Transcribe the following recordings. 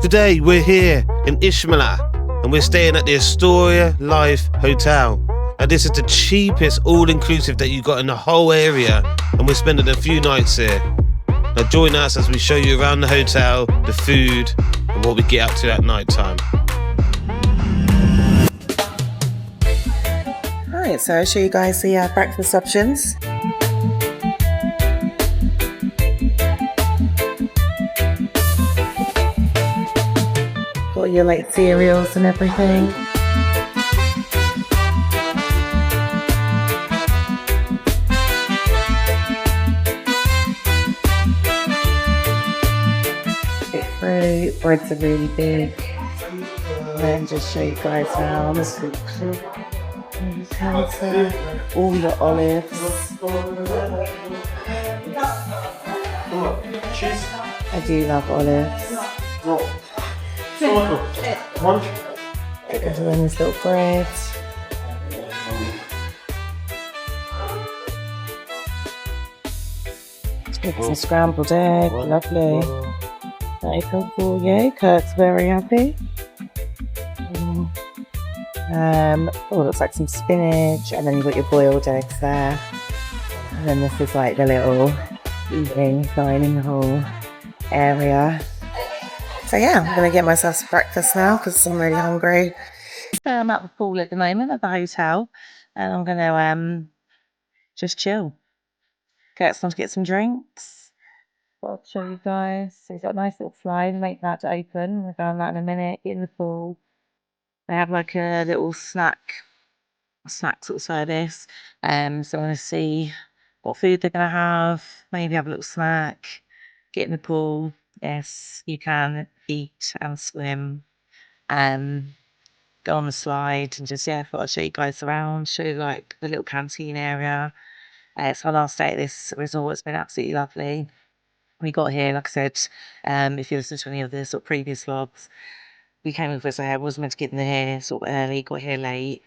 Today we're here in Icmeler and we're staying at the Astoria Life Hotel. And this is the cheapest all-inclusive that you got in the whole area, and we're spending a few nights here. Now join us as we show you around the hotel, the food, and what we get up to at night time. Alright, so I'll show you guys the breakfast options. Got your like cereals and everything. Fruit, breads are really big. And then just show you guys now the counter, all the olives. I do love olives. And then this little bread. Get some scrambled egg, lovely. Open for you, Kurt's very happy. Looks like some spinach, and then you've got your boiled eggs there. And then this is like the little eating dining hall area. So yeah, I'm gonna get myself some breakfast now because I'm really hungry. So I'm at the pool at the moment at the hotel, and I'm gonna just chill. Kurt's going to get some drinks. I'll show you guys. So he's got a nice little slide, make that to open. We'll go on that in a minute, get in the pool. They have like a little snack sort of service. So I want to see what food they're going to have, maybe have a little snack, get in the pool. Yes, you can eat and swim, go on the slide, and just, I thought I'd show you guys around, show you like the little canteen area. It's our last day at this resort. It's been absolutely lovely. We got here, like I said, if you listen to any of the sort of previous vlogs, we came with us. I was meant to get in here sort of early, got here late.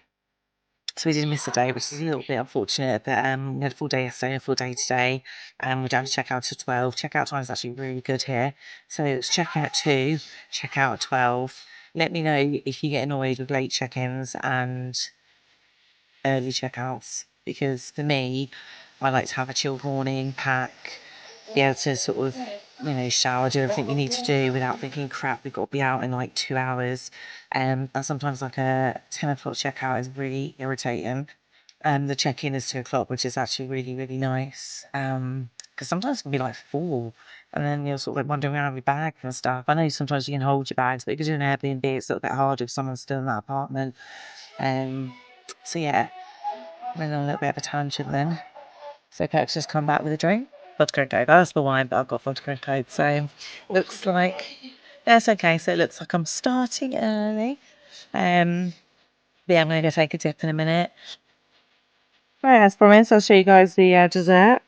So we did miss a day, which is a little bit unfortunate, but we had a full day yesterday, a full day today, and we're down to check out at 12. Checkout time is actually really good here. So it's check out at 2, check out at 12. Let me know if you get annoyed with late check-ins and early checkouts, because for me, I like to have a chilled morning, pack, be able to sort of, shower, do everything you need to do without thinking, crap, we've got to be out in like 2 hours. And sometimes like a 10 o'clock checkout is really irritating. The check-in is 2 o'clock, which is actually really, really nice. Because sometimes it can be like 4, and then you're sort of like wandering around with your bags and stuff. I know sometimes you can hold your bags, but because you're in Airbnb, it's a little bit hard if someone's still in that apartment. So yeah, went on a little bit of a tangent then. So Kirk's just come back with a drink. Vodka and Coke. That's the wine, but I've got vodka and Coke. So looks like that's okay. So it looks like I'm starting early. But yeah, I'm going to go take a dip in a minute. Right, as promised, I'll show you guys the dessert.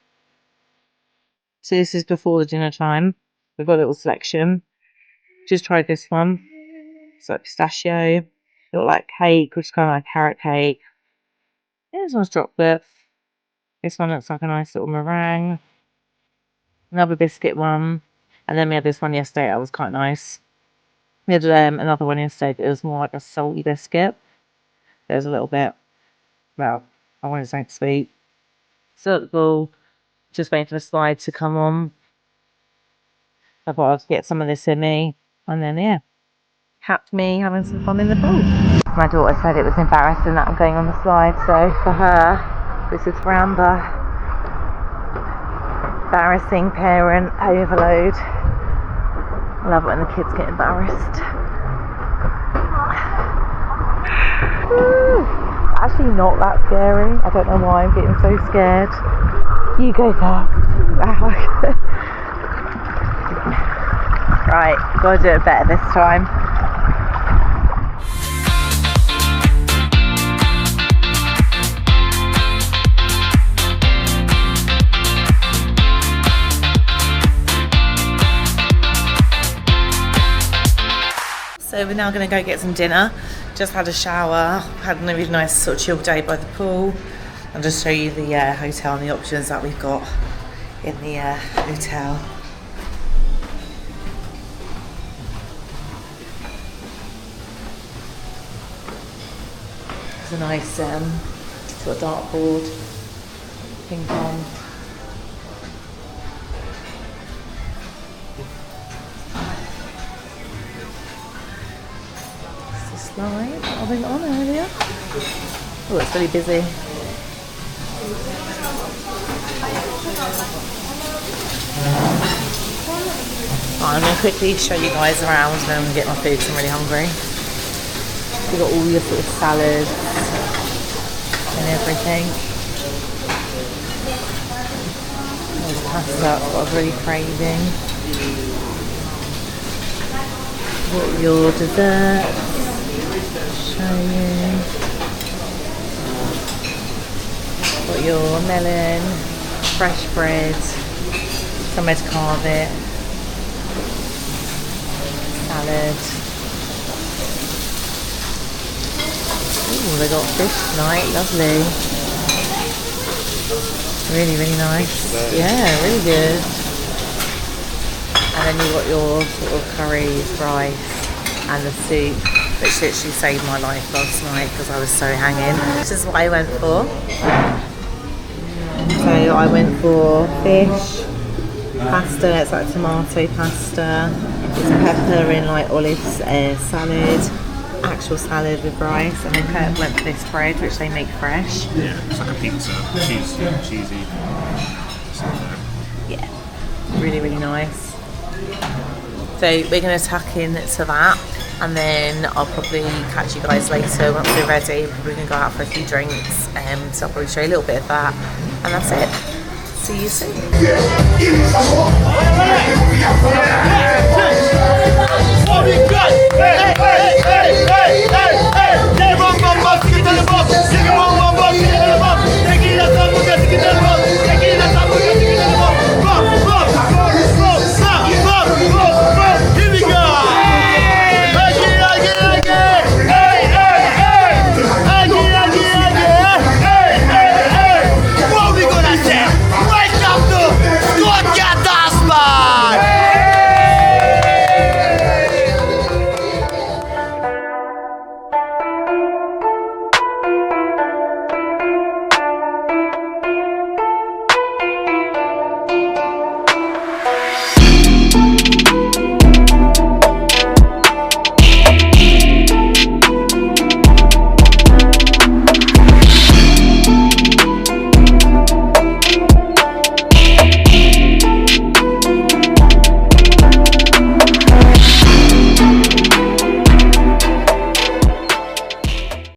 So this is before the dinner time. We've got a little selection. Just tried this one. It's like pistachio. Look like cake, which is kind of like carrot cake. Yeah, this one's chocolate. This one looks like a nice little meringue. Another biscuit one. And then we had this one yesterday that was quite nice. We had another one yesterday that was more like a salty biscuit. There's a little bit, well, I want to say sweet. So cool. Just waiting for the slide to come on. I thought I'd get some of this in me. And then, yeah, capped me having some fun in the pool. My daughter said it was embarrassing that I'm going on the slide. So for her, this is for Amber. Embarrassing parent overload. I love it when the kids get embarrassed. Actually not that scary. I don't know why I'm getting so scared. You go first. Right, gotta do it better this time. So we're now going to go get some dinner. Just had a shower, had a really nice sort of chill day by the pool. I'll just show you the hotel and the options that we've got in the hotel. a nice sort of dartboard, ping pong. It's the slide that I went on earlier. Oh, it's really busy. I'm going to quickly show you guys around and then I'm going to get my food because I'm really hungry. You've got all your sort of salads and everything. There's pasta that I was really craving. Got your desserts. Show you. Got your melon, fresh bread, somewhere to carve it. Salad. Ooh, they got fish tonight, lovely. Really, really nice. Yeah, really good. And then you got your sort of curries, rice, and the soup, which literally saved my life last night because I was so hanging. This is what I went for. So I went for fish, pasta, it's like tomato pasta. It's pepper in like olives, salad, actual salad with rice, and then Kurt went for this bread which they make fresh. Yeah, it's like a pizza, cheesy. Yeah, really, really nice. So we're going to tuck in to that, and then I'll probably catch you guys later once we're ready. We're going to go out for a few drinks, so I'll probably show you a little bit of that, and that's it. See you soon. What we got?